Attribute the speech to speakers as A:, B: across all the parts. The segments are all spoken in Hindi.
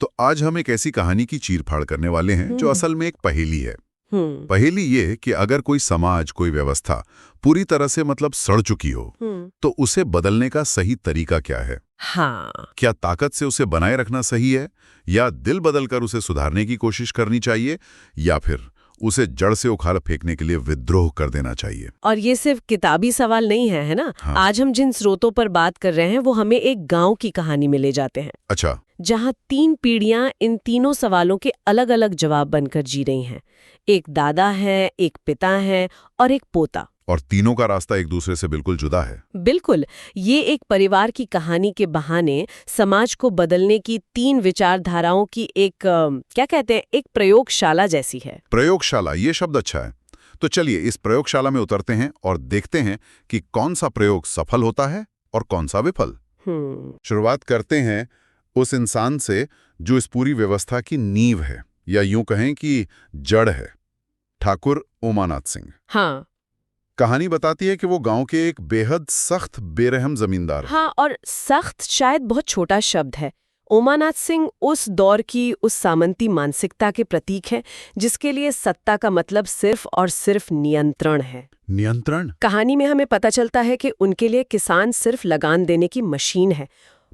A: तो आज हम एक ऐसी कहानी की चीरफाड़ करने वाले हैं जो असल में एक पहेली है। पहेली ये कि अगर कोई समाज, कोई व्यवस्था पूरी तरह से मतलब सड़ चुकी हो, तो उसे बदलने का सही तरीका क्या है?
B: हाँ।
A: क्या ताकत से उसे बनाए रखना सही है, या दिल बदलकर उसे सुधारने की कोशिश करनी चाहिए, या फिर उसे जड़ से उखाड़ फेंकने के लिए विद्रोह कर देना चाहिए?
B: और ये सिर्फ किताबी सवाल नहीं है ना?
A: हाँ।
B: आज हम जिन स्रोतों पर बात कर रहे हैं वो हमें एक गांव की कहानी में ले जाते हैं।
A: अच्छा।
B: जहां 3 पीढ़ियां इन तीनों सवालों के अलग अलग जवाब बनकर जी रही हैं। एक दादा है, एक पिता है और एक पोता।
A: और तीनों का रास्ता एक दूसरे से बिल्कुल जुदा है।
B: बिल्कुल। ये एक परिवार की कहानी के बहाने समाज को बदलने की 3 विचारधाराओं की एक क्या कहते हैं, एक प्रयोगशाला जैसी है।
A: प्रयोगशाला, ये शब्द अच्छा है। तो चलिए इस प्रयोगशाला में उतरते हैं और देखते हैं कि कौन सा प्रयोग सफल होता है और कौन सा विफल। शुरुआत करते हैं उस इंसान से जो इस पूरी व्यवस्था की नींव है, या यूं कहें कि जड़ है। ठाकुर ओमानाथ सिंह।
B: हाँ।
A: कहानी बताती है कि वो गांव के एक बेहद सख्त, बेरहम जमींदार।
B: हाँ, और सख्त शायद बहुत छोटा शब्द है। ओमानाथ सिंह उस दौर की उस सामंती मानसिकता के प्रतीक हैं जिसके लिए सत्ता का मतलब सिर्फ और सिर्फ नियंत्रण है।
A: नियंत्रण?
B: कहानी में हमें पता चलता है कि उनके लिए किसान सिर्फ लगान देने की मशीन है।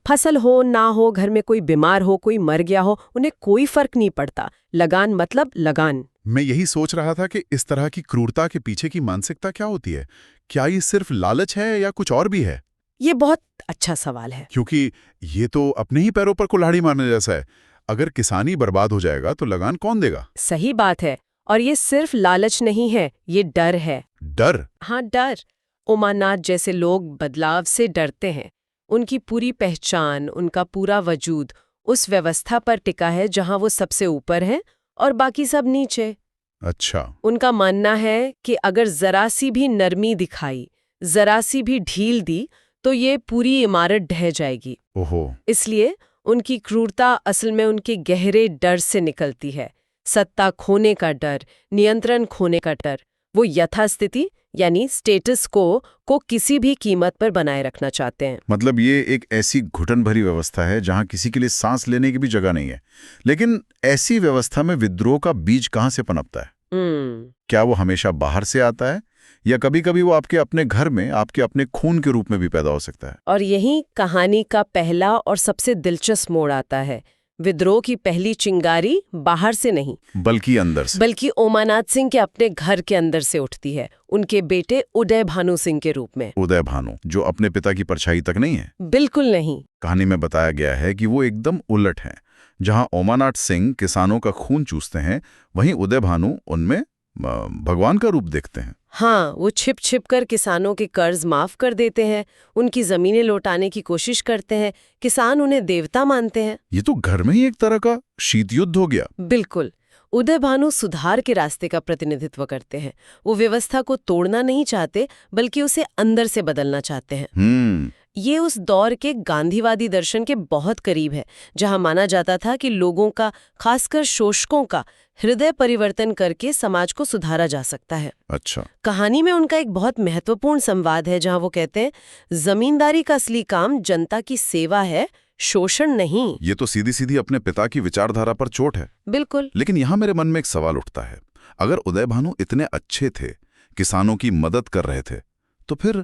B: फसल हो ना हो, घर में कोई बीमार हो, कोई मर गया हो, उन्हें कोई फर्क नहीं पड़ता। लगान मतलब लगान।
A: मैं यही सोच रहा था कि इस तरह की क्रूरता के पीछे की मानसिकता क्या होती है? क्या ये सिर्फ लालच है या कुछ और भी है?
B: ये बहुत अच्छा सवाल है,
A: क्योंकि ये तो अपने ही पैरों पर कुल्हाड़ी मारने जैसा है। अगर किसान ही बर्बाद हो जाएगा तो लगान कौन देगा?
B: सही बात है। और ये सिर्फ लालच नहीं है, ये डर है।
A: डर?
B: हाँ, डर। ओमानाथ जैसे लोग बदलाव से डरते हैं। उनकी पूरी पहचान, उनका पूरा वजूद उस व्यवस्था पर टिका है जहां वो सबसे ऊपर है और बाकी सब नीचे।
A: अच्छा।
B: उनका मानना है कि अगर जरा सी भी नरमी दिखाई, जरा सी भी ढील दी, तो ये पूरी इमारत ढह जाएगी।
A: ओहो।
B: इसलिए उनकी क्रूरता असल में उनके गहरे डर से निकलती है। सत्ता खोने का डर, नियंत्रण खोने का डर। वो यथास्थिति यानी स्टेटस को किसी भी कीमत पर बनाए रखना चाहते हैं।
A: मतलब ये एक ऐसी घुटन भरी व्यवस्था है जहां किसी के लिए सांस लेने की भी जगह नहीं है। लेकिन ऐसी व्यवस्था में विद्रोह का बीज कहां से पनपता है? क्या वो हमेशा बाहर से आता है, या कभी-कभी वो आपके अपने घर में, आपके अपने खून के रूप में भी पैदा हो सकता है?
B: और यही कहानी का पहला और सबसे दिलचस्प मोड़ आता है। विद्रोह की पहली चिंगारी बाहर से नहीं,
A: बल्कि अंदर से।
B: बल्कि ओमानाथ सिंह के अपने घर के अंदर से उठती है, उनके बेटे उदय भानु सिंह के रूप में।
A: उदय भानु, जो अपने पिता की परछाई तक नहीं है?
B: बिल्कुल नहीं।
A: कहानी में बताया गया है कि वो एकदम उलट हैं। जहां ओमानाथ सिंह किसानों का खून चूसते हैं, वहीं उदय भानु उनमें भगवान का रूप देखते हैं।
B: हाँ, वो छिप छिप कर किसानों के कर्ज माफ कर देते हैं, उनकी जमीनें लौटाने की कोशिश करते हैं। किसान उन्हें देवता मानते हैं।
A: ये तो घर में ही एक तरह का शीत युद्ध हो गया।
B: बिल्कुल। उदय भानु सुधार के रास्ते का प्रतिनिधित्व करते हैं। वो व्यवस्था को तोड़ना नहीं चाहते, बल्कि उसे अंदर से बदलना चाहते हैं। ये उस दौर के गांधीवादी दर्शन के बहुत करीब है, जहां माना जाता था कि लोगों का, खासकर शोषकों का, हृदय परिवर्तन करके समाज को सुधारा जा सकता है।
A: अच्छा।
B: कहानी में उनका एक बहुत महत्वपूर्ण संवाद है जहां वो कहते हैं, जमींदारी का असली काम जनता की सेवा है, शोषण नहीं।
A: ये तो सीधी सीधी अपने पिता की विचारधारा पर चोट है।
B: बिल्कुल।
A: लेकिन यहाँ मेरे मन में एक सवाल उठता है, अगर उदय भानु इतने अच्छे थे, किसानों की मदद कर रहे थे, तो फिर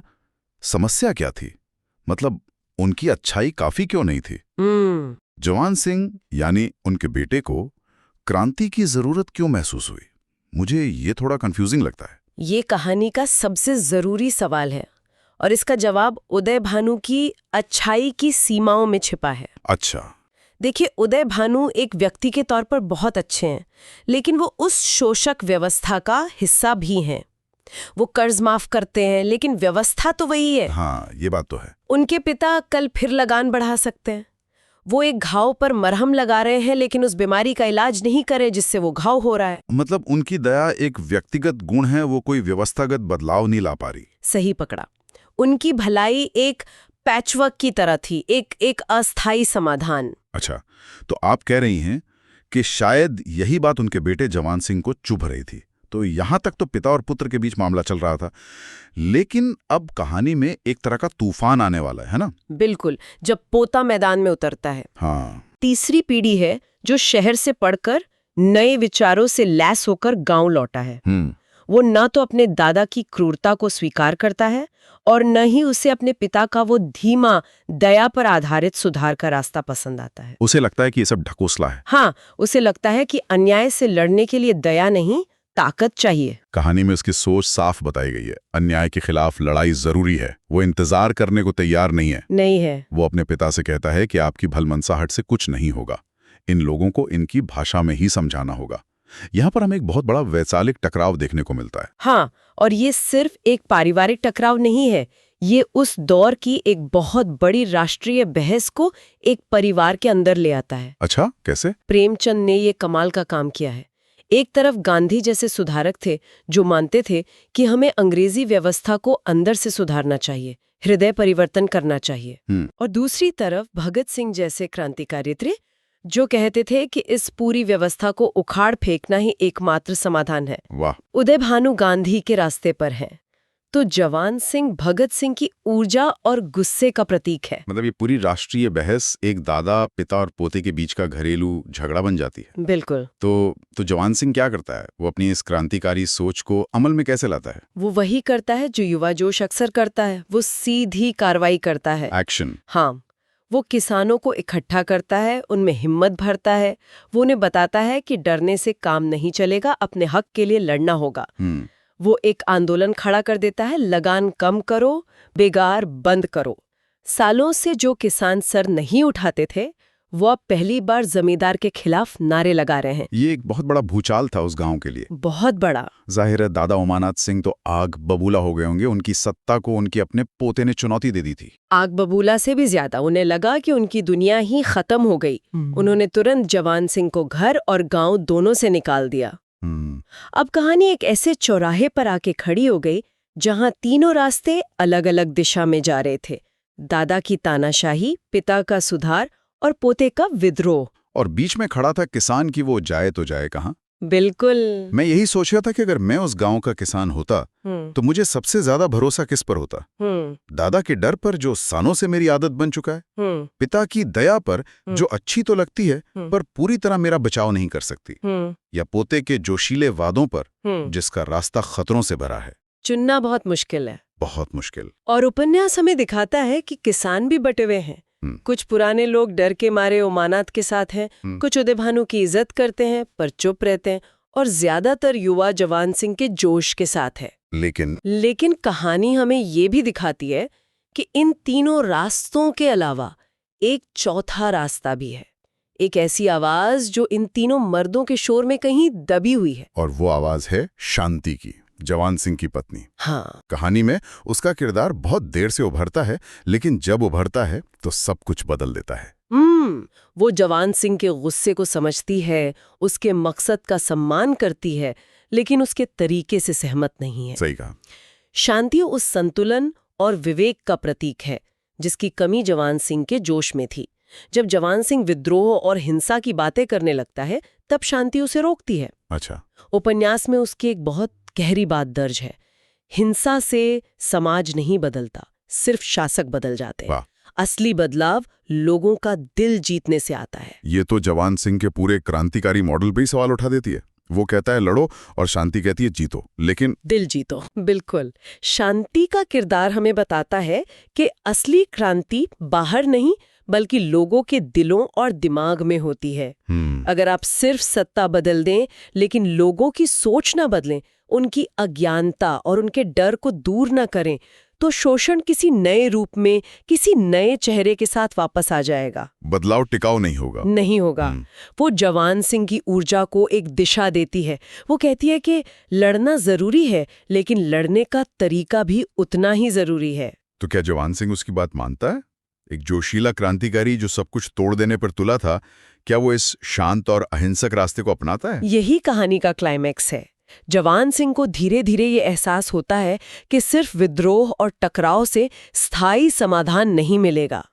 A: समस्या क्या थी? मतलब उनकी अच्छाई काफी क्यों नहीं थी? जवान सिंह यानी उनके बेटे को क्रांति की जरूरत क्यों महसूस हुई? मुझे ये थोड़ा कंफ्यूजिंग लगता है।
B: ये कहानी का सबसे जरूरी सवाल है, और इसका जवाब उदय भानु की अच्छाई की सीमाओं में छिपा है।
A: अच्छा।
B: देखिए, उदय भानु एक व्यक्ति के तौर पर बहुत अच्छे हैं, लेकिन वो उस शोषक व्यवस्था का हिस्सा भी हैं। वो कर्ज माफ करते हैं, लेकिन व्यवस्था तो वही है।
A: हाँ, ये बात तो है।
B: उनके पिता कल फिर लगान बढ़ा सकते हैं। वो एक घाव पर मरहम लगा रहे हैं, लेकिन उस बीमारी का इलाज नहीं करे जिससे वो घाव हो रहा है। मतलब
A: उनकी दया एक व्यक्तिगत गुण है, वो कोई व्यवस्थागत बदलाव नहीं ला पा रही।
B: सही पकड़ा। उनकी भलाई एक पैचवर्क की तरह थी, एक अस्थायी समाधान।
A: अच्छा, तो आप कह रही हैं कि शायद यही बात उनके बेटे जवान सिंह को चुभ रही थी। तो यहां तक तो पिता और पुत्र के बीच मामला चल रहा था, लेकिन अब कहानी में एक तरह का तूफान आने वाला है ना?
B: बिल्कुल, जब पोता मैदान में उतरता है।
A: हाँ।
B: तीसरी पीढ़ी है जो शहर से पढ़कर नए विचारों से लैस होकर गांव लौटा है। वो न तो अपने दादा की क्रूरता को स्वीकार करता है और न ही उसे अपने पिता का वो धीमा, दया पर आधारित सुधार का रास्ता पसंद आता है।
A: उसे लगता है कि ये सब ढकोसला है।
B: हाँ, उसे लगता है कि अन्याय से लड़ने के लिए दया नहीं, ताकत चाहिए।
A: कहानी में उसकी सोच साफ बताई गई है। अन्याय के खिलाफ लड़ाई जरूरी है। वो इंतजार करने को तैयार नहीं है। वो अपने पिता से कहता है कि आपकी भलमनसाहट से कुछ नहीं होगा, इन लोगों को इनकी भाषा में ही समझाना होगा। यहाँ पर हमें एक बहुत बड़ा वैचारिक टकराव देखने को मिलता है।
B: हाँ, और ये सिर्फ एक पारिवारिक टकराव नहीं है, ये उस दौर की एक बहुत बड़ी राष्ट्रीय बहस को एक परिवार के अंदर ले आता है।
A: अच्छा, कैसे?
B: प्रेमचंद ने ये कमाल का काम किया है। एक तरफ गांधी जैसे सुधारक थे जो मानते थे कि हमें अंग्रेजी व्यवस्था को अंदर से सुधारना चाहिए, हृदय परिवर्तन करना चाहिए। और दूसरी तरफ भगत सिंह जैसे क्रांतिकारी थे जो कहते थे कि इस पूरी व्यवस्था को उखाड़ फेंकना ही एकमात्र समाधान है।
A: वाह।
B: उदय भानु गांधी के रास्ते पर हैं, तो जवान सिंह भगत सिंह की ऊर्जा और गुस्से का प्रतीक है।
A: मतलब ये पूरी राष्ट्रीय बहस एक दादा, पिता और पोते के बीच का घरेलू झगड़ा बन जाती है।
B: बिल्कुल।
A: तो जवान सिंह क्या करता है? वो अपनी इस क्रांतिकारी सोच को अमल में कैसे लाता है?
B: वो वही करता है जो युवा जोश अक्सर करता है। वो सीधी कार्रवाई करता है।
A: एक्शन।
B: हाँ, वो किसानों को इकट्ठा करता है, उनमें हिम्मत भरता है। वो उन्हें बताता है कि डरने से काम नहीं चलेगा, अपने हक के लिए लड़ना होगा। वो एक आंदोलन खड़ा कर देता है, लगान कम करो, बेगार बंद करो। सालों से जो किसान सर नहीं उठाते थे, वो अब पहली बार जमींदार के खिलाफ नारे लगा रहे हैं।
A: ये एक बहुत बड़ा भूचाल था उस गांव के लिए।
B: बहुत बड़ा।
A: जाहिर है दादा उमानाथ सिंह तो आग बबूला हो गए होंगे। उनकी सत्ता को उनके अपने पोते ने चुनौती दे दी थी।
B: आग बबूला से भी ज्यादा उन्हें लगा कि उनकी दुनिया ही खत्म हो गई। उन्होंने तुरंत जवान सिंह को घर और गांव दोनों से निकाल दिया। अब कहानी एक ऐसे चौराहे पर आके खड़ी हो गई जहां तीनों रास्ते अलग अलग दिशा में जा रहे थे। दादा की तानाशाही, पिता का सुधार और पोते का विद्रोह।
A: और बीच में खड़ा था किसान की वो जाए तो जाए कहाँ।
B: बिल्कुल।
A: मैं यही सोच रहा था कि अगर मैं उस गांव का किसान होता तो मुझे सबसे ज्यादा भरोसा किस पर होता? दादा के डर पर जो सालों से मेरी आदत बन चुका है, पिता की दया पर जो अच्छी तो लगती है पर पूरी तरह मेरा बचाव नहीं कर सकती, या पोते के जोशीले वादों पर जिसका रास्ता खतरों से भरा है।
B: चुनना बहुत मुश्किल है।
A: बहुत मुश्किल।
B: और उपन्यास हमें दिखाता है कि किसान भी बटे हुए हैं। कुछ पुराने लोग डर के मारे उमानाथ के साथ हैं, कुछ उदय भानु की इज्जत करते हैं पर चुप रहते हैं, और ज्यादातर युवा जवान सिंह के जोश के साथ है। लेकिन कहानी हमें ये भी दिखाती है कि इन तीनों रास्तों के अलावा एक चौथा रास्ता भी है। एक ऐसी आवाज जो इन तीनों मर्दों के शोर में कहीं दबी हुई है।
A: और वो आवाज है शांति की, जवान सिंह की पत्नी।
B: हाँ।
A: कहानी में उसका किरदार बहुत देर से उभरता है, लेकिन जब उभरता है तो सब कुछ बदल देता है।
B: वो जवान सिंह के गुस्से को समझती है, उसके मकसद का सम्मान करती है, लेकिन उसके तरीके से सहमत नहीं है।
A: सही कहा।
B: शांति उस संतुलन और विवेक का प्रतीक है जिसकी कमी जवान सिंह के जोश में थी। जब जवान सिंह विद्रोह और हिंसा की बातें करने लगता है, तब शांति उसे रोकती है।
A: अच्छा।
B: उपन्यास में उसकी एक बहुत गहरी बात दर्ज है। हिंसा से समाज नहीं बदलता, सिर्फ शासक बदल जाते हैं। असली बदलाव लोगों का दिल जीतने से आता है।
A: ये तो जवान सिंह के पूरे क्रांतिकारी मॉडल पे ही सवाल उठा देती है। वो कहता है लड़ो और शांति कहती है जीतो, लेकिन
B: दिल जीतो। बिल्कुल। शांति का किरदार हमें बताता है कि असली क्रांति बाहर नहीं बल्कि लोगों के दिलों और दिमाग में होती है। अगर आप सिर्फ सत्ता बदल दें लेकिन लोगों की सोच ना बदलें, उनकी अज्ञानता और उनके डर को दूर न करें, तो शोषण किसी नए रूप में, किसी नए चेहरे के साथ वापस आ जाएगा।
A: बदलाव टिकाऊ नहीं होगा।
B: वो जवान सिंह की ऊर्जा को एक दिशा देती है। वो कहती है कि लड़ना जरूरी है, लेकिन लड़ने का तरीका भी उतना ही जरूरी है।
A: तो क्या जवान सिंह उसकी बात मानता है? एक जोशीला क्रांतिकारी जो सब कुछ तोड़ देने पर तुला था, क्या वो इस शांत और अहिंसक रास्ते को अपनाता है?
B: यही कहानी का क्लाइमैक्स है। जवान सिंह को धीरे धीरे ये एहसास होता है कि सिर्फ विद्रोह और टकराव से स्थायी समाधान नहीं मिलेगा।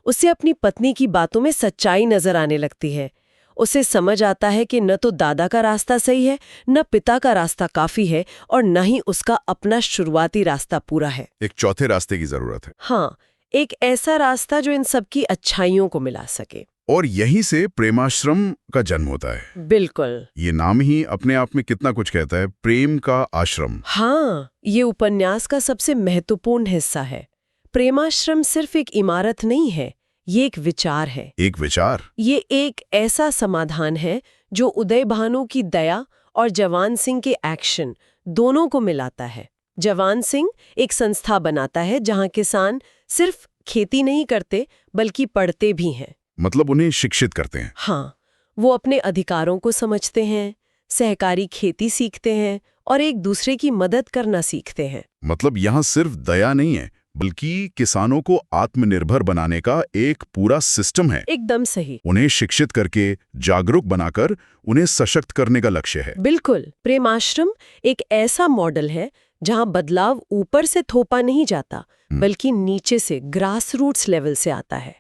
B: उसे अपनी पत्नी की बातों में सच्चाई नजर आने लगती है। उसे समझ आता है कि न तो दादा का रास्ता सही है, न पिता का रास्ता काफी है, और न ही उसका अपना शुरुआती रास्ता पूरा है।
A: एक चौथे रास्ते की जरूरत है।
B: हाँ, एक ऐसा रास्ता जो इन सब की अच्छाइयों को मिला सके।
A: और यहीं से प्रेमाश्रम का जन्म होता है।
B: बिल्कुल।
A: ये नाम ही अपने आप में कितना कुछ कहता है, प्रेम का आश्रम।
B: हाँ, ये उपन्यास का सबसे महत्वपूर्ण हिस्सा है। प्रेमाश्रम सिर्फ एक इमारत नहीं है, ये एक विचार है।
A: एक विचार?
B: ये एक ऐसा समाधान है जो उदय भानु की दया और जवान सिंह के एक्शन दोनों को मिलाता है। जवान सिंह एक संस्था बनाता है जहां किसान सिर्फ खेती नहीं करते बल्कि पढ़ते भी हैं।
A: मतलब उन्हें शिक्षित करते हैं।
B: हाँ, वो अपने अधिकारों को समझते हैं, सहकारी खेती सीखते हैं और एक दूसरे की मदद करना सीखते हैं।
A: मतलब यहाँ सिर्फ दया नहीं है, बल्कि किसानों को आत्मनिर्भर बनाने का एक पूरा सिस्टम है।
B: एकदम सही।
A: उन्हें शिक्षित करके, जागरूक बनाकर उन्हें सशक्त करने का लक्ष्य है।
B: बिल्कुल। प्रेमाश्रम एक ऐसा मॉडल है जहां बदलाव ऊपर से थोपा नहीं जाता बल्कि नीचे से, ग्रास रूट्स लेवल से आता है।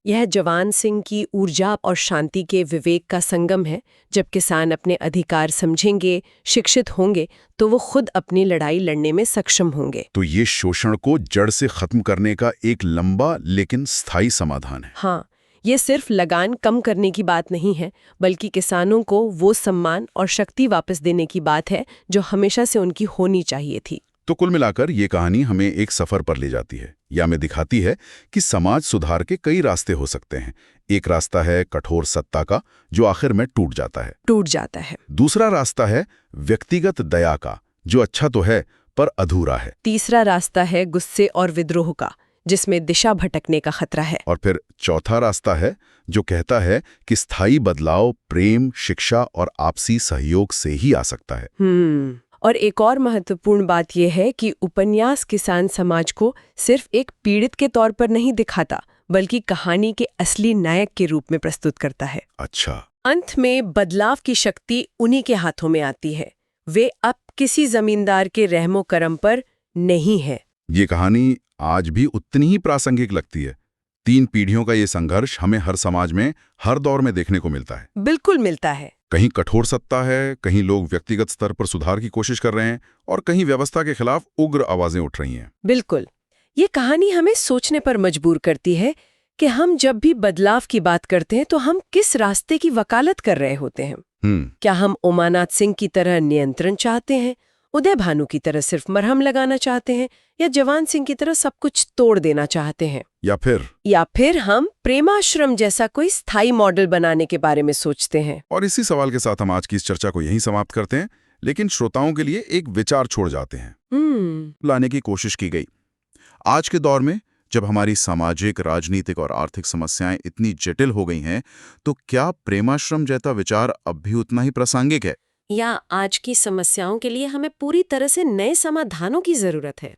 B: यह जवान सिंह की ऊर्जा और शांति के विवेक का संगम है। जब किसान अपने अधिकार समझेंगे, शिक्षित होंगे, तो वो खुद अपनी लड़ाई लड़ने में सक्षम होंगे।
A: तो ये शोषण को जड़ से खत्म करने का एक लंबा लेकिन स्थायी समाधान है।
B: हाँ, ये सिर्फ लगान कम करने की बात नहीं है, बल्कि किसानों को वो सम्मान और शक्ति वापस देने की बात है जो हमेशा से उनकी होनी चाहिए थी।
A: तो कुल मिलाकर ये कहानी हमें एक सफर पर ले जाती है, या हमें दिखाती है कि समाज सुधार के कई रास्ते हो सकते हैं। एक रास्ता है कठोर सत्ता का, जो आखिर में टूट जाता है। दूसरा रास्ता है व्यक्तिगत दया का, जो अच्छा तो है पर अधूरा है।
B: तीसरा रास्ता है गुस्से और विद्रोह का, जिसमें दिशा भटकने का खतरा है।
A: और फिर चौथा रास्ता है जो कहता है कि स्थायी बदलाव प्रेम, शिक्षा और आपसी सहयोग से ही आ सकता है।
B: और एक और महत्वपूर्ण बात यह है कि उपन्यास किसान समाज को सिर्फ एक पीड़ित के तौर पर नहीं दिखाता, बल्कि कहानी के असली नायक के रूप में प्रस्तुत करता है।
A: अच्छा।
B: अंत में बदलाव की शक्ति उन्हीं के हाथों में आती है। वे अब किसी जमींदार के रहमो करम पर नहीं है।
A: ये कहानी आज भी उतनी ही प्रासंगिक लगती है। 3 पीढ़ियों का ये संघर्ष हमें हर समाज में, हर दौर में देखने को मिलता है।
B: बिल्कुल मिलता है।
A: कहीं कठोर सत्ता है, कहीं लोग व्यक्तिगत स्तर पर सुधार की कोशिश कर रहे हैं, और कहीं व्यवस्था के खिलाफ उग्र आवाजें उठ रही हैं।
B: बिल्कुल। ये कहानी हमें सोचने पर मजबूर करती है कि हम जब भी बदलाव की बात करते हैं तो हम किस रास्ते की वकालत कर रहे होते हैं। क्या हम उमानाथ सिंह की तरह नियंत्रण चाहते हैं, उदय भानु की तरह सिर्फ मरहम लगाना चाहते हैं, या जवान सिंह की तरह सब कुछ तोड़ देना चाहते हैं? या फिर हम प्रेमाश्रम जैसा कोई स्थायी मॉडल बनाने के बारे में सोचते हैं?
A: और इसी सवाल के साथ हम आज की इस चर्चा को यहीं समाप्त करते हैं, लेकिन श्रोताओं के लिए एक विचार छोड़ जाते हैं। लाने की कोशिश की गई। आज के दौर में जब हमारी सामाजिक, राजनीतिक और आर्थिक समस्याएं इतनी जटिल हो गई हैं, तो क्या प्रेमाश्रम जैसा विचार अब भी उतना ही प्रासंगिक है?
B: या आज की समस्याओं के लिए हमें पूरी तरह से नए समाधानों की जरूरत है?